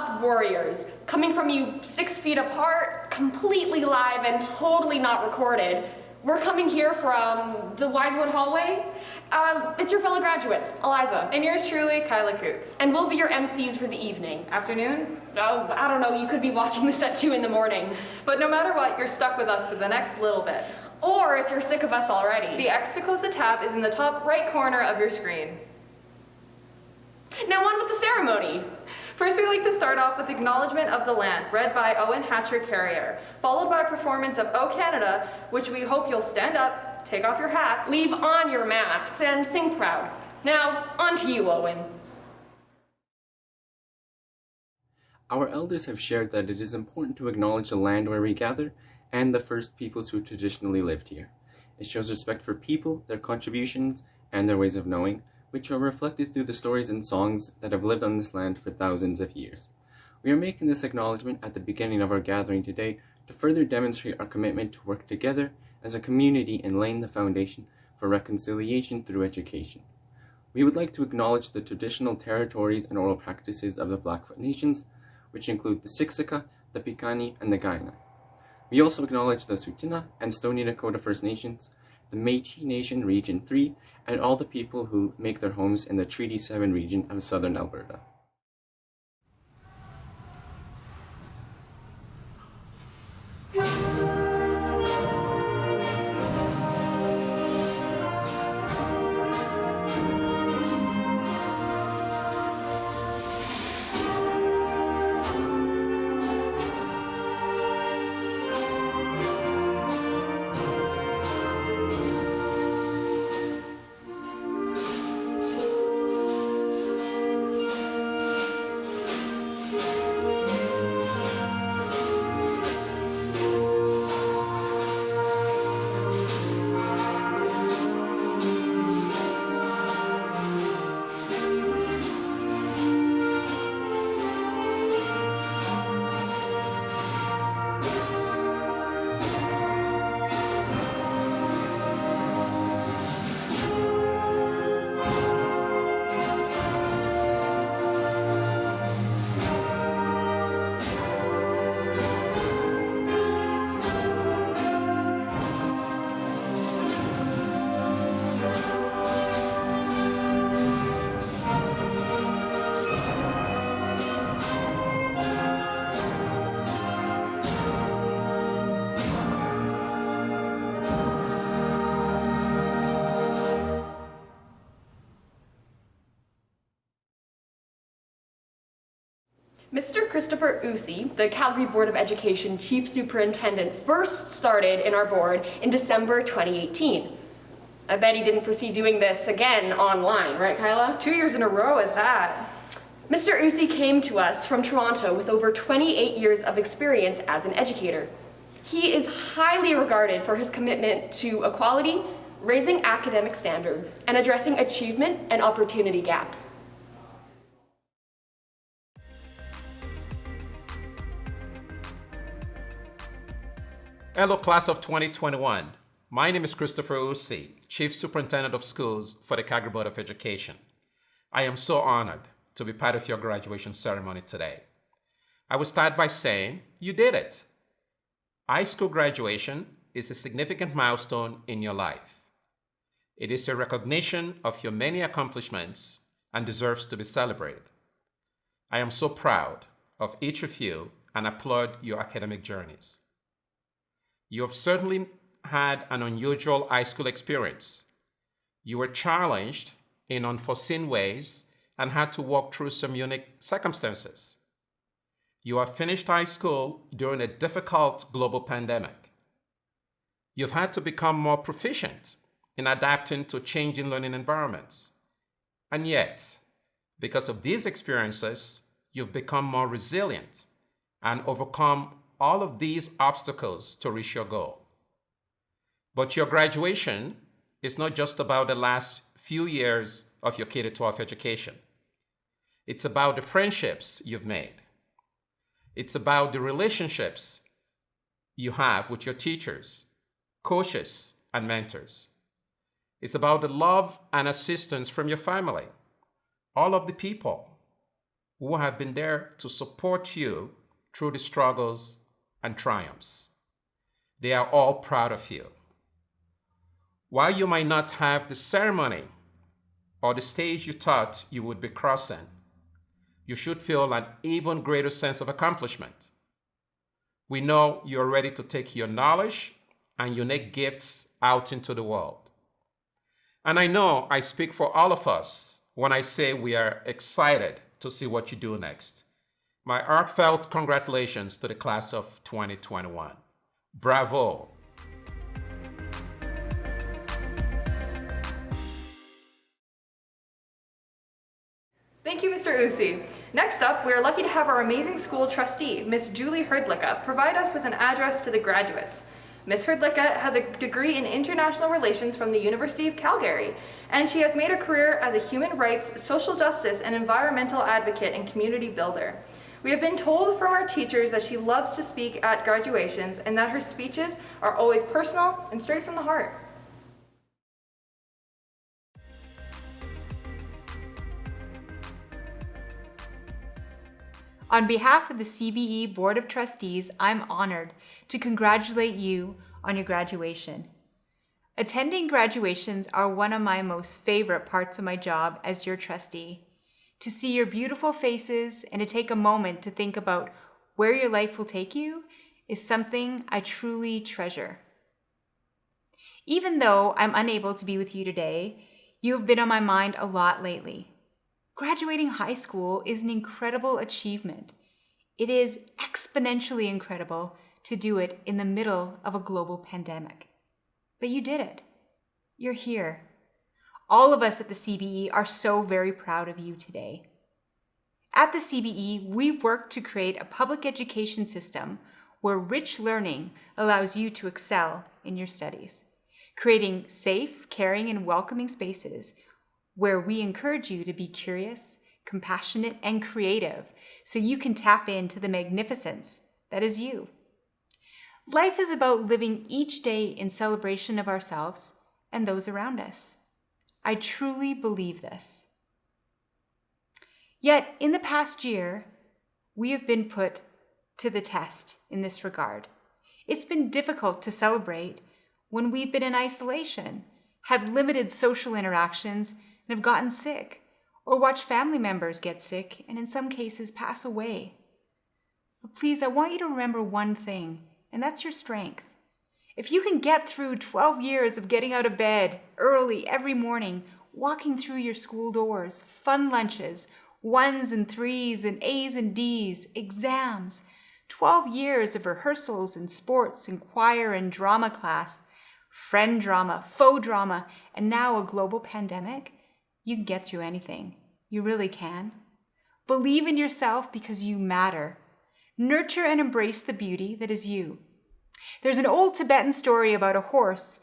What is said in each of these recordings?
up warriors, coming from you 6 feet apart, completely live and totally not recorded. We're coming here from the Wisewood hallway. It's your fellow graduates, Eliza. And yours truly, Kyla Coots. And we'll be your MCs for the evening. Afternoon? Oh, I don't know, you could be watching this at 2 in the morning. But no matter what, you're stuck with us for the next little bit. Or if you're sick of us already. The X to close the tab is in the top right corner of your screen. Now on with the ceremony. First, we like to start off with Acknowledgement of the Land, read by Owen Hatcher Carrier, followed by a performance of O Canada, which we hope you'll stand up, take off your hats, leave on your masks, and sing proud. Now, on to you, Owen. Our elders have shared that it is important to acknowledge the land where we gather and the first peoples who traditionally lived here. It shows respect for people, their contributions, and their ways of knowing, which are reflected through the stories and songs that have lived on this land for thousands of years. We are making this acknowledgement at the beginning of our gathering today to further demonstrate our commitment to work together as a community in laying the foundation for reconciliation through education. We would like to acknowledge the traditional territories and oral practices of the Blackfoot Nations, which include the Siksika, the Piikani, and the Kainai. We also acknowledge the Tsuut'ina and Stoney Nakoda First Nations, the Métis Nation Region 3, and all the people who make their homes in the Treaty 7 region of southern Alberta. Mr. Christopher Usi, the Calgary Board of Education Chief Superintendent, first started in our board in December 2018. I bet he didn't foresee doing this again online, right, Kyla? 2 years in a row at that. Mr. Usi came to us from Toronto with over 28 years of experience as an educator. He is highly regarded for his commitment to equality, raising academic standards, and addressing achievement and opportunity gaps. Hello, class of 2021. My name is Christopher Usi, Chief Superintendent of Schools for the Calgary Board of Education. I am so honored to be part of your graduation ceremony today. I will start by saying you did it. High school graduation is a significant milestone in your life. It is a recognition of your many accomplishments and deserves to be celebrated. I am so proud of each of you and applaud your academic journeys. You have certainly had an unusual high school experience. You were challenged in unforeseen ways and had to walk through some unique circumstances. You have finished high school during a difficult global pandemic. You've had to become more proficient in adapting to changing learning environments. And yet, because of these experiences, you've become more resilient and overcome all of these obstacles to reach your goal. But your graduation is not just about the last few years of your K-12 education. It's about the friendships you've made. It's about the relationships you have with your teachers, coaches, and mentors. It's about the love and assistance from your family, all of the people who have been there to support you through the struggles and triumphs. They are all proud of you. While you might not have the ceremony or the stage you thought you would be crossing, you should feel an even greater sense of accomplishment. We know you're ready to take your knowledge and unique gifts out into the world. And I know I speak for all of us when I say we are excited to see what you do next. My heartfelt congratulations to the class of 2021. Bravo! Thank you, Mr. Usi. Next up, we are lucky to have our amazing school trustee, Miss Julie Herdlicka, provide us with an address to the graduates. Ms. Herdlicka has a degree in international relations from the University of Calgary, and she has made a career as a human rights, social justice, and environmental advocate and community builder. We have been told from our teachers that she loves to speak at graduations and that her speeches are always personal and straight from the heart. On behalf of the CBE Board of Trustees, I'm honored to congratulate you on your graduation. Attending graduations are one of my most favorite parts of my job as your trustee. To see your beautiful faces and to take a moment to think about where your life will take you is something I truly treasure. Even though I'm unable to be with you today, you have been on my mind a lot lately. Graduating high school is an incredible achievement. It is exponentially incredible to do it in the middle of a global pandemic. But you did it. You're here. All of us at the CBE are so very proud of you today. At the CBE, we work to create a public education system where rich learning allows you to excel in your studies, creating safe, caring, and welcoming spaces where we encourage you to be curious, compassionate, and creative so you can tap into the magnificence that is you. Life is about living each day in celebration of ourselves and those around us. I truly believe this. Yet, in the past year, we have been put to the test in this regard. It's been difficult to celebrate when we've been in isolation, had limited social interactions, and have gotten sick, or watched family members get sick and in some cases pass away. But please, I want you to remember one thing, and that's your strength. If you can get through 12 years of getting out of bed early every morning, walking through your school doors, fun lunches, 1s and 3s and A's and D's, exams, 12 years of rehearsals and sports and choir and drama class, friend drama, faux drama, and now a global pandemic, you can get through anything. You really can. Believe in yourself because you matter. Nurture and embrace the beauty that is you. There's an old Tibetan story about a horse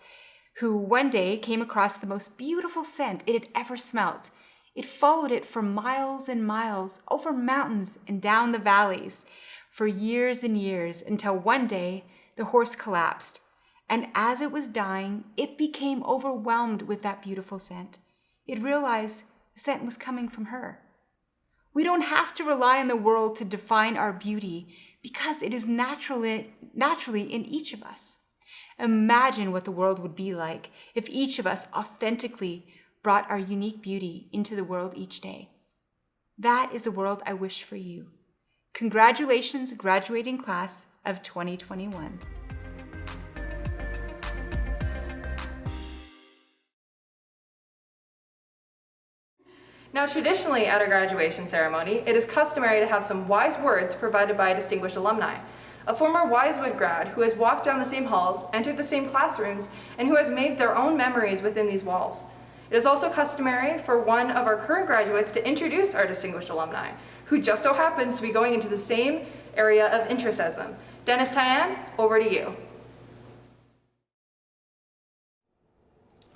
who one day came across the most beautiful scent it had ever smelt. It followed it for miles and miles, over mountains and down the valleys, for years and years, until one day the horse collapsed. And as it was dying, it became overwhelmed with that beautiful scent. It realized the scent was coming from her. We don't have to rely on the world to define our beauty because it is naturally in each of us. Imagine what the world would be like if each of us authentically brought our unique beauty into the world each day. That is the world I wish for you. Congratulations, graduating class of 2021. Now, traditionally at our graduation ceremony, it is customary to have some wise words provided by a distinguished alumni. A former Wisewood grad who has walked down the same halls, entered the same classrooms, and who has made their own memories within these walls. It is also customary for one of our current graduates to introduce our distinguished alumni, who just so happens to be going into the same area of interest as them. Dennis Tyan, over to you.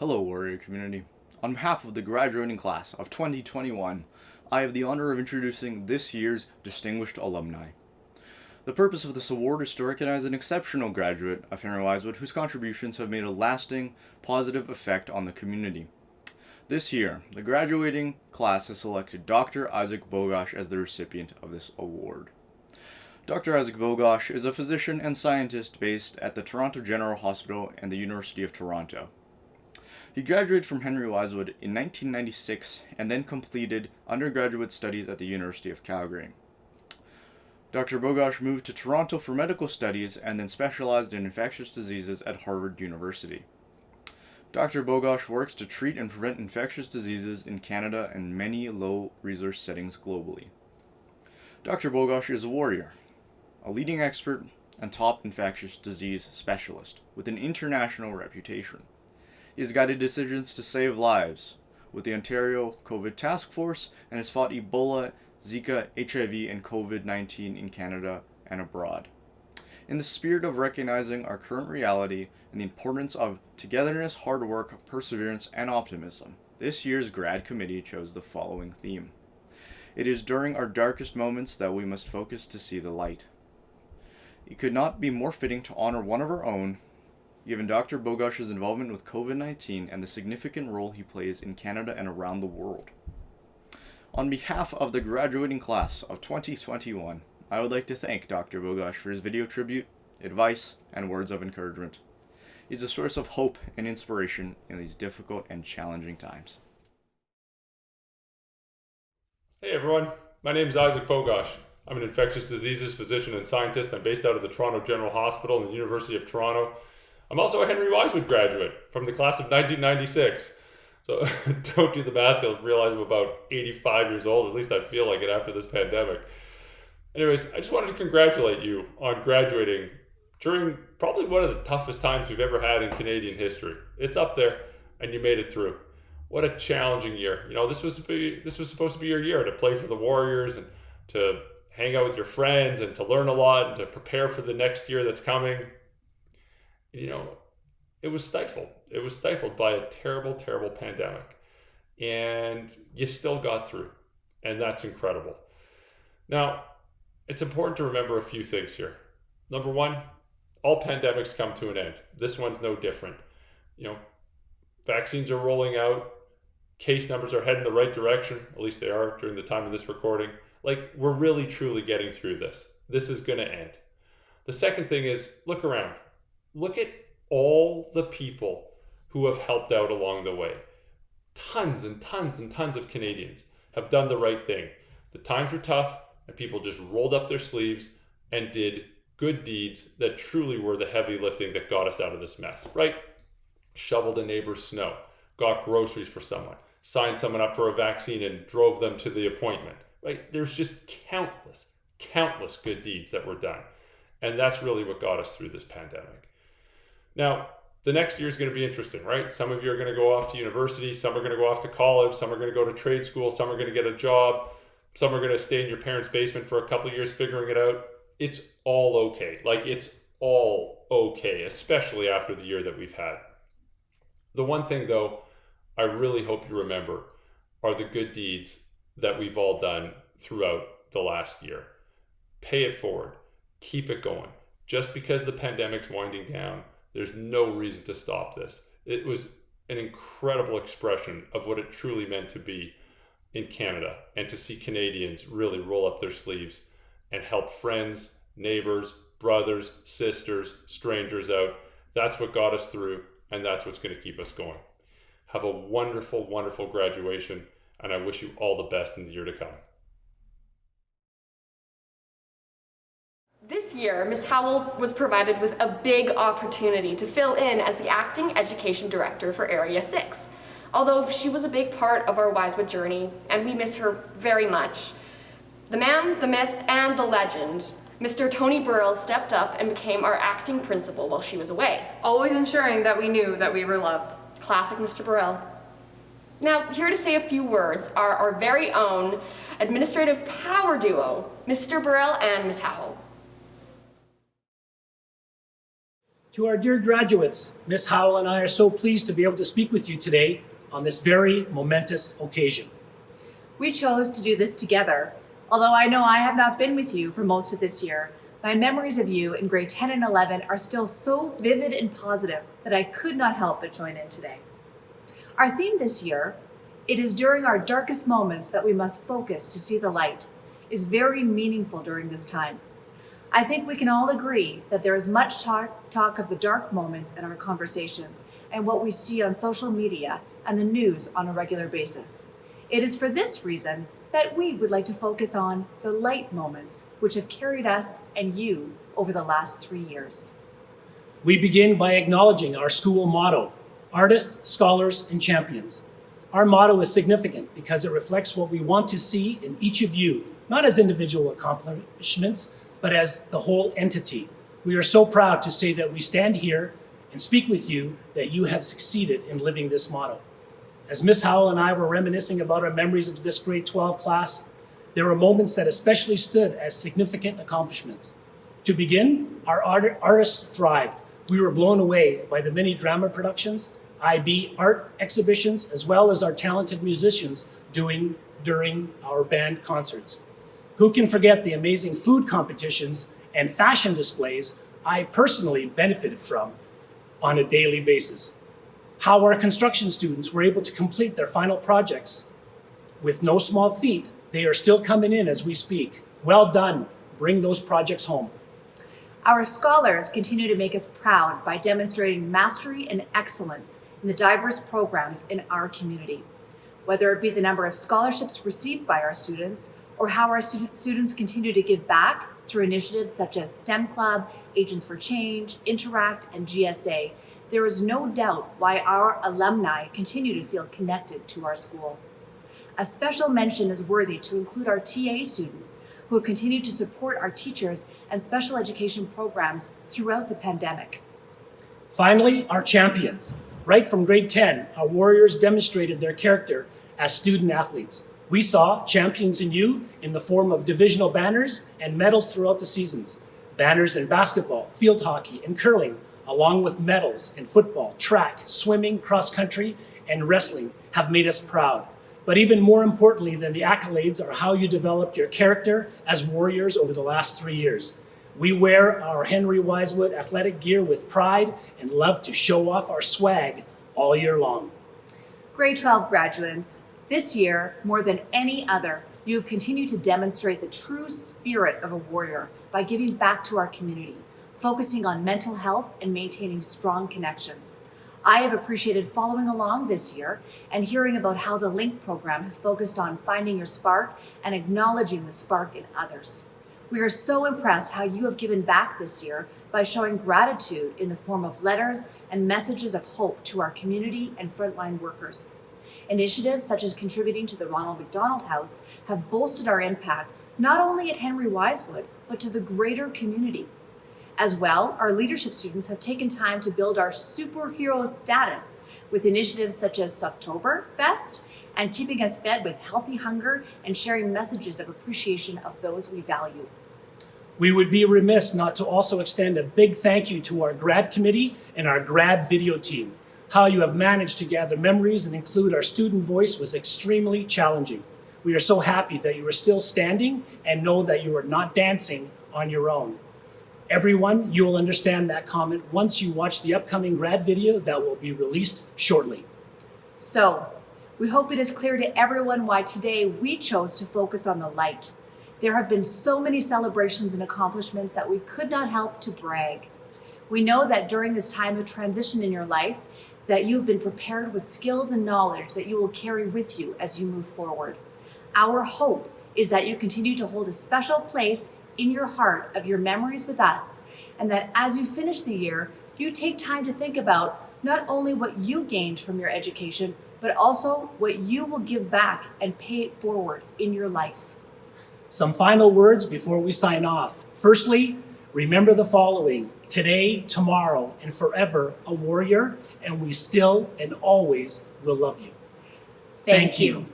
Hello, Warrior community. On behalf of the graduating class of 2021, I have the honor of introducing this year's distinguished alumni. The purpose of this award is to recognize an exceptional graduate of Henry Wisewood whose contributions have made a lasting, positive effect on the community. This year, the graduating class has selected Dr. Isaac Bogosh as the recipient of this award. Dr. Isaac Bogosh is a physician and scientist based at the Toronto General Hospital and the University of Toronto. He graduated from Henry Wisewood in 1996 and then completed undergraduate studies at the University of Calgary. Dr. Bogosh moved to Toronto for medical studies and then specialized in infectious diseases at Harvard University. Dr. Bogosh works to treat and prevent infectious diseases in Canada and many low-resource settings globally. Dr. Bogosh is a warrior, a leading expert and top infectious disease specialist with an international reputation. He has guided decisions to save lives with the Ontario COVID Task Force and has fought Ebola, Zika, HIV, and COVID-19 in Canada and abroad. In the spirit of recognizing our current reality and the importance of togetherness, hard work, perseverance, and optimism, this year's Grad Committee chose the following theme. It is during our darkest moments that we must focus to see the light. It could not be more fitting to honor one of our own, given Dr. Bogosh's involvement with COVID-19 and the significant role he plays in Canada and around the world. On behalf of the graduating class of 2021, I would like to thank Dr. Bogosh for his video tribute, advice, and words of encouragement. He's a source of hope and inspiration in these difficult and challenging times. Hey everyone, my name is Isaac Bogosh. I'm an infectious diseases physician and scientist. I'm based out of the Toronto General Hospital and the University of Toronto. I'm also a Henry Wisewood graduate from the class of 1996. So don't do the math, you'll realize I'm about 85 years old, at least I feel like it after this pandemic. Anyways, I just wanted to congratulate you on graduating during probably one of the toughest times we've ever had in Canadian history. It's up there, and you made it through. What a challenging year. You know, this was supposed to be your year to play for the Warriors and to hang out with your friends and to learn a lot and to prepare for the next year that's coming. You know, it was stifled. It was stifled by a terrible, terrible pandemic. And you still got through. And that's incredible. Now, it's important to remember a few things here. Number one, all pandemics come to an end. This one's no different. You know, vaccines are rolling out. Case numbers are heading the right direction. At least they are during the time of this recording. Like, we're really, truly getting through this. This is going to end. The second thing is, look around. Look at all the people who have helped out along the way. Tons and tons and tons of Canadians have done the right thing. The times were tough, and people just rolled up their sleeves and did good deeds that truly were the heavy lifting that got us out of this mess, right? Shoveled a neighbor's snow, got groceries for someone, signed someone up for a vaccine and drove them to the appointment, right? There's just countless good deeds that were done. And that's really what got us through this pandemic. Now, the next year is going to be interesting, right? Some of you are going to go off to university, some are going to go off to college, some are going to go to trade school, some are going to get a job, some are going to stay in your parents' basement for a couple of years figuring it out. It's all okay. Like, it's all okay, especially after the year that we've had. The one thing, though, I really hope you remember are the good deeds that we've all done throughout the last year. Pay it forward. Keep it going. Just because the pandemic's winding down, there's no reason to stop this. It was an incredible expression of what it truly meant to be in Canada, and to see Canadians really roll up their sleeves and help friends, neighbors, brothers, sisters, strangers out. That's what got us through, and that's what's going to keep us going. Have a wonderful, wonderful graduation, and I wish you all the best in the year to come. This year, Ms. Howell was provided with a big opportunity to fill in as the acting education director for Area 6. Although she was a big part of our Wisewood journey, and we miss her very much. The man, the myth, and the legend, Mr. Tony Burrell stepped up and became our acting principal while she was away. Always ensuring that we knew that we were loved. Classic Mr. Burrell. Now, here to say a few words are our very own administrative power duo, Mr. Burrell and Ms. Howell. To our dear graduates, Ms. Howell and I are so pleased to be able to speak with you today on this very momentous occasion. We chose to do this together. Although I know I have not been with you for most of this year, my memories of you in grade 10 and 11 are still so vivid and positive that I could not help but join in today. Our theme this year It is during our darkest moments that we must focus to see the light, is very meaningful during this time. I think we can all agree that there is much talk of the dark moments in our conversations and what we see on social media and the news on a regular basis. It is for this reason that we would like to focus on the light moments which have carried us and you over the last 3 years. We begin by acknowledging our school motto, Artists, Scholars, and Champions. Our motto is significant because it reflects what we want to see in each of you, not as individual accomplishments, but as the whole entity. We are so proud to say that we stand here and speak with you that you have succeeded in living this motto. As Ms. Howell and I were reminiscing about our memories of this grade 12 class, there were moments that especially stood as significant accomplishments. To begin, our artists thrived. We were blown away by the many drama productions, IB art exhibitions, as well as our talented musicians during our band concerts. Who can forget the amazing food competitions and fashion displays I personally benefited from on a daily basis? How our construction students were able to complete their final projects. With no small feat, they are still coming in as we speak. Well done. Bring those projects home. Our scholars continue to make us proud by demonstrating mastery and excellence in the diverse programs in our community. Whether it be the number of scholarships received by our students or how our students continue to give back through initiatives such as STEM Club, Agents for Change, Interact, and GSA, there is no doubt why our alumni continue to feel connected to our school. A special mention is worthy to include our TA students who have continued to support our teachers and special education programs throughout the pandemic. Finally, our champions. Right from grade 10, our warriors demonstrated their character as student athletes. We saw champions in you in the form of divisional banners and medals throughout the seasons. Banners in basketball, field hockey, and curling, along with medals in football, track, swimming, cross country, and wrestling have made us proud. But even more importantly than the accolades are how you developed your character as warriors over the last 3 years. We wear our Henry Wisewood athletic gear with pride and love to show off our swag all year long. Grade 12 graduates, this year, more than any other, you have continued to demonstrate the true spirit of a warrior by giving back to our community, focusing on mental health and maintaining strong connections. I have appreciated following along this year and hearing about how the LINK program has focused on finding your spark and acknowledging the spark in others. We are so impressed how you have given back this year by showing gratitude in the form of letters and messages of hope to our community and frontline workers. Initiatives such as contributing to the Ronald McDonald House have bolstered our impact not only at Henry Wisewood, but to the greater community. As well, our leadership students have taken time to build our superhero status with initiatives such as Sucktoberfest and keeping us fed with healthy hunger and sharing messages of appreciation of those we value. We would be remiss not to also extend a big thank you to our Grad committee and our Grad video team. How you have managed to gather memories and include our student voice was extremely challenging. We are so happy that you are still standing and know that you are not dancing on your own. Everyone, you will understand that comment once you watch the upcoming Grad video that will be released shortly. So, we hope it is clear to everyone why today we chose to focus on the light. There have been so many celebrations and accomplishments that we could not help to brag. We know that during this time of transition in your life, that you have been prepared with skills and knowledge that you will carry with you as you move forward. Our hope is that you continue to hold a special place in your heart of your memories with us, and that as you finish the year, you take time to think about not only what you gained from your education, but also what you will give back and pay it forward in your life. Some final words before we sign off. Firstly, remember the following: today, tomorrow, and forever a warrior, and we still and always will love you. Thank you.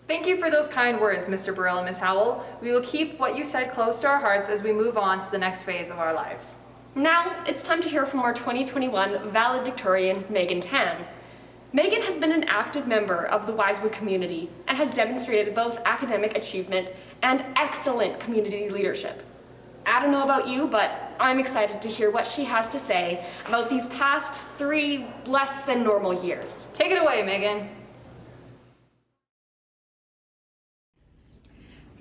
Thank you for those kind words, Mr. Burrell and Ms. Howell. We will keep what you said close to our hearts as we move on to the next phase of our lives. Now, it's time to hear from our 2021 valedictorian, Megan Tan. Megan has been an active member of the Wisewood community and has demonstrated both academic achievement and excellent community leadership. I don't know about you, but I'm excited to hear what she has to say about these past 3 less than normal years. Take it away, Megan.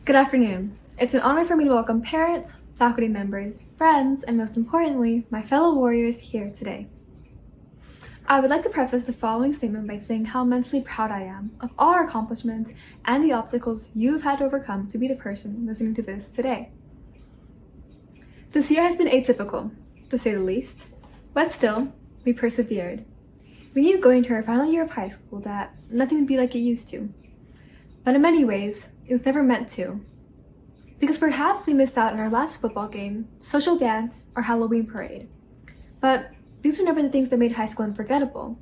Good afternoon. It's an honor for me to welcome parents, faculty members, friends, and most importantly, my fellow warriors here today. I would like to preface the following statement by saying how immensely proud I am of all our accomplishments and the obstacles you've had to overcome to be the person listening to this today. This year has been atypical, to say the least, but still, we persevered. We knew going to our final year of high school that nothing would be like it used to. But in many ways, it was never meant to. Because perhaps we missed out on our last football game, social dance, or Halloween parade. But these were never the things that made high school unforgettable.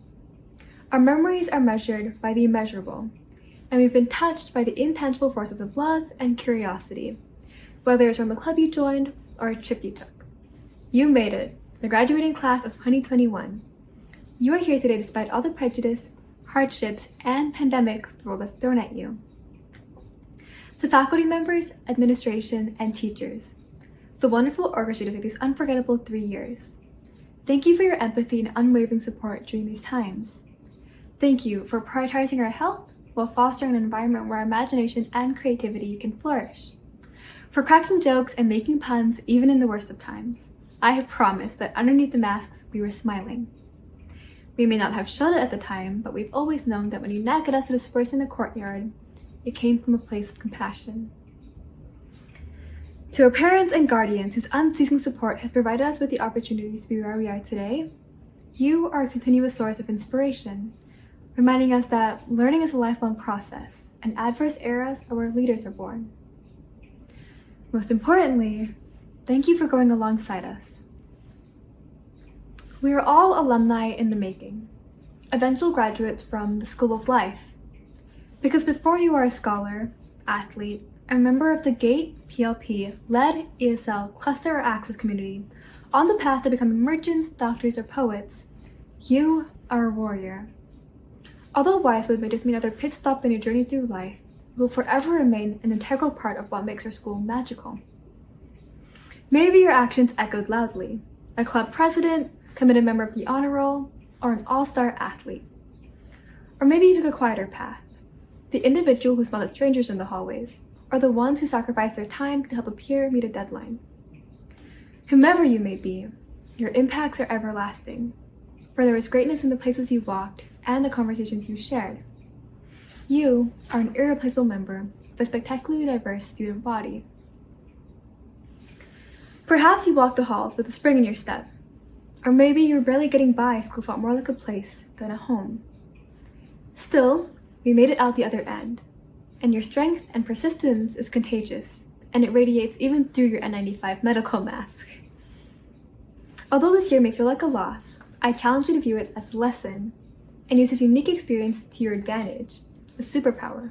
Our memories are measured by the immeasurable, and we've been touched by the intangible forces of love and curiosity, whether it's from a club you joined or a trip you took. You made it, the graduating class of 2021. You are here today despite all the prejudice, hardships, and pandemics the world has thrown at you. To faculty members, administration, and teachers, the wonderful orchestrators of these unforgettable 3 years. Thank you for your empathy and unwavering support during these times. Thank you for prioritizing our health while fostering an environment where our imagination and creativity can flourish. For cracking jokes and making puns even in the worst of times. I promise that underneath the masks, we were smiling. We may not have shown it at the time, but we've always known that when you nagged at us to disperse in the courtyard, it came from a place of compassion. To our parents and guardians whose unceasing support has provided us with the opportunities to be where we are today, you are a continuous source of inspiration, reminding us that learning is a lifelong process, and adverse eras are where leaders are born. Most importantly, thank you for going alongside us. We are all alumni in the making, eventual graduates from the School of Life. Because before you are a scholar, athlete, a member of the GATE, PLP-led ESL cluster or access community on the path to becoming merchants, doctors, or poets, you are a warrior. Although Wisewood may just mean another pit stop in your journey through life, it will forever remain an integral part of what makes our school magical. Maybe your actions echoed loudly, a club president, committed member of the honor roll, or an all-star athlete. Or maybe you took a quieter path, the individual who smiled at strangers in the hallways, or the ones who sacrificed their time to help a peer meet a deadline. Whomever you may be, your impacts are everlasting, for there is greatness in the places you walked and the conversations you shared. You are an irreplaceable member of a spectacularly diverse student body. Perhaps you walk the halls with a spring in your step, or maybe you're barely getting by school felt more like a place than a home. Still, we made it out the other end, and your strength and persistence is contagious, and it radiates even through your N95 medical mask. Although this year may feel like a loss, I challenge you to view it as a lesson, and use this unique experience to your advantage, a superpower.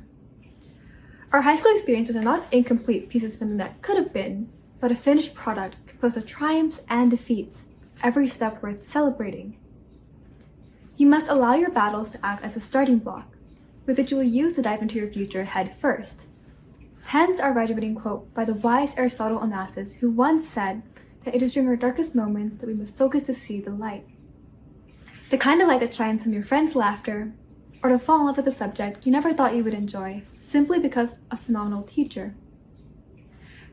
Our high school experiences are not incomplete pieces of something that could have been, but a finished product composed of triumphs and defeats, every step worth celebrating. You must allow your battles to act as a starting block, with which you will use to dive into your future head first. Hence our graduating quote by the wise Aristotle Onassis, who once said that it is during our darkest moments that we must focus to see the light. The kind of light that shines from your friend's laughter, or to fall in love with a subject you never thought you would enjoy, simply because of a phenomenal teacher.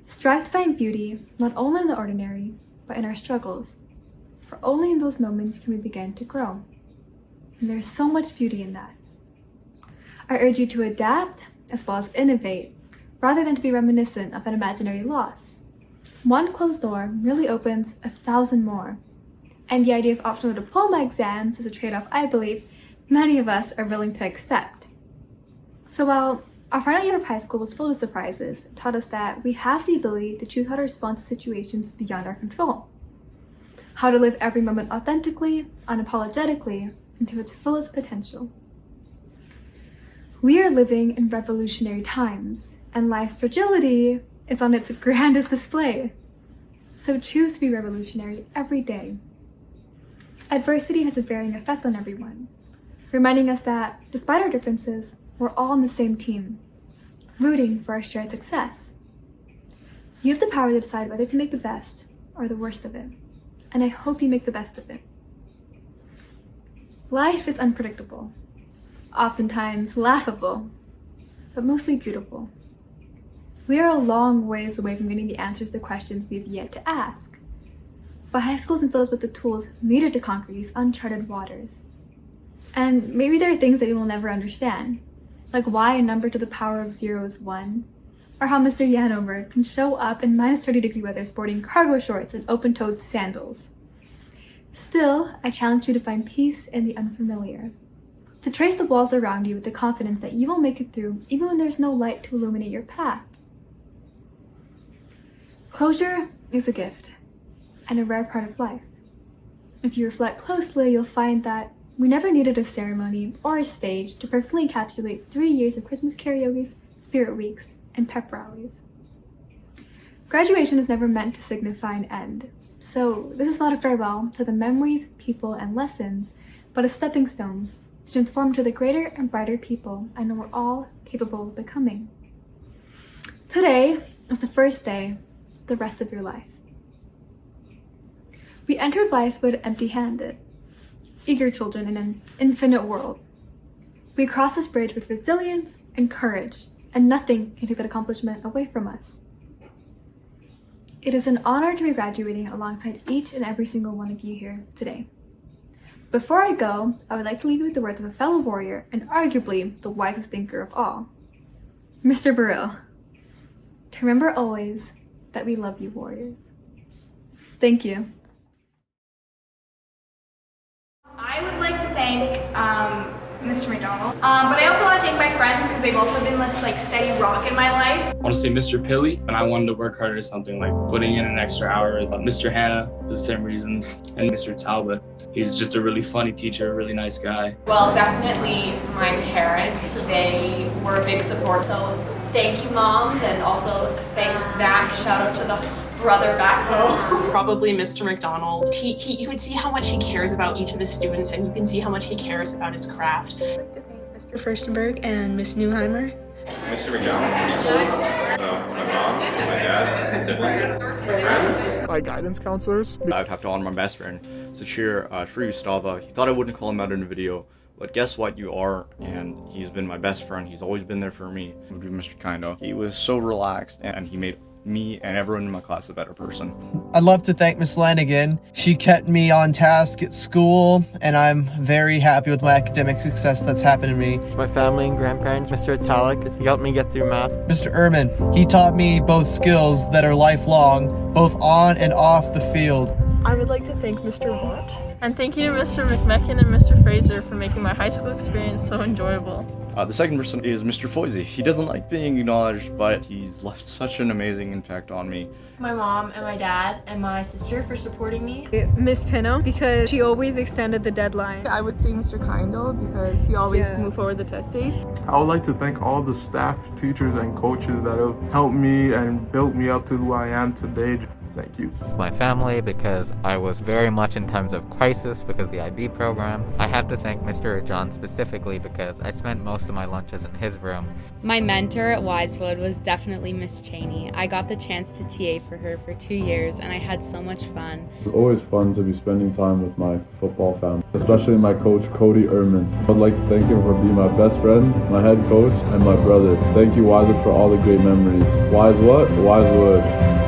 Strive to find beauty, not only in the ordinary, but in our struggles, for only in those moments can we begin to grow. And there's so much beauty in that. I urge you to adapt, as well as innovate, rather than to be reminiscent of an imaginary loss. One closed door really opens 1,000 more. And the idea of optional diploma exams is a trade-off I believe many of us are willing to accept. So while our final year of high school was full of surprises, it taught us that we have the ability to choose how to respond to situations beyond our control. How to live every moment authentically, unapologetically, and to its fullest potential. We are living in revolutionary times, and life's fragility is on its grandest display. So choose to be revolutionary every day. Adversity has a varying effect on everyone, reminding us that, despite our differences, we're all on the same team, rooting for our shared success. You have the power to decide whether to make the best or the worst of it, and I hope you make the best of it. Life is unpredictable, oftentimes laughable, but mostly beautiful. We are a long ways away from getting the answers to questions we have yet to ask, but high schools instill us with the tools needed to conquer these uncharted waters. And maybe there are things that we will never understand, like why a number to the power of 0 is 1, or how Mr. Yanover can show up in minus 30-degree weather sporting cargo shorts and open-toed sandals. Still, I challenge you to find peace in the unfamiliar, to trace the walls around you with the confidence that you will make it through even when there's no light to illuminate your path. Closure is a gift and a rare part of life. If you reflect closely, you'll find that we never needed a ceremony or a stage to perfectly encapsulate 3 years of Christmas karaoke's, spirit weeks, and pep rallies. Graduation is never meant to signify an end, so this is not a farewell to the memories, people, and lessons, but a stepping stone to transform into the greater and brighter people I know we're all capable of becoming. Today is the first day of the rest of your life. We entered Weisswood empty-handed, eager children in an infinite world. We cross this bridge with resilience and courage, and nothing can take that accomplishment away from us. It is an honor to be graduating alongside each and every single one of you here today. Before I go, I would like to leave you with the words of a fellow warrior and arguably the wisest thinker of all, Mr. Burrill. To remember always that we love you, warriors. Thank you. I would like to thank Mr. McDonald, but I also want to thank my friends because they've also been this steady rock in my life. I want to say Mr. Pilly, and I wanted to work harder or something, like putting in an extra hour. Mr. Hanna, for the same reasons, and Mr. Talbot. He's just a really funny teacher, a really nice guy. Well, definitely my parents. They were a big support, so thank you, moms, and also thanks, Zach. Shout out to the brother back home. Probably Mr. McDonald. You can see how much he cares about each of his students, and you can see how much he cares about his craft. I'd like to thank Mr. Furstenberg and Miss Newheimer. Mr. McDonald's pretty cool. My mom, my dad, my siblings, my friends. My guidance counselors. I'd have to honor my best friend, Sachir Shrivastava. He thought I wouldn't call him out in a video, but guess what? You are, and he's been my best friend. He's always been there for me. It would be Mr. Kindo. He was so relaxed, and he made me and everyone in my class a better person. I'd love to thank Miss Lanigan. She kept me on task at school, and I'm very happy with my academic success that's happened to me. My family and grandparents, Mr. Italic, he helped me get through math. Mr. Ehrman, he taught me both skills that are lifelong, both on and off the field. I would like to thank Mr. Watt. And thank you to Mr. McMecken and Mr. Fraser for making my high school experience so enjoyable. The second person is Mr. Foisey. He doesn't like being acknowledged, but he's left such an amazing impact on me. My mom and my dad and my sister for supporting me. Miss Pino, because she always extended the deadline. I would say Mr. Kindle, because he always moved forward the test dates. I would like to thank all the staff, teachers, and coaches that have helped me and built me up to who I am today. Thank you. My family, because I was very much in times of crisis because of the IB program. I have to thank Mr. John specifically because I spent most of my lunches in his room. My mentor at Weisswood was definitely Miss Cheney. I got the chance to TA for her for 2 years and I had so much fun. It's always fun to be spending time with my football family, especially my coach, Cody Ehrman. I'd like to thank him for being my best friend, my head coach, and my brother. Thank you, Weisswood, for all the great memories. Wise what? Weisswood.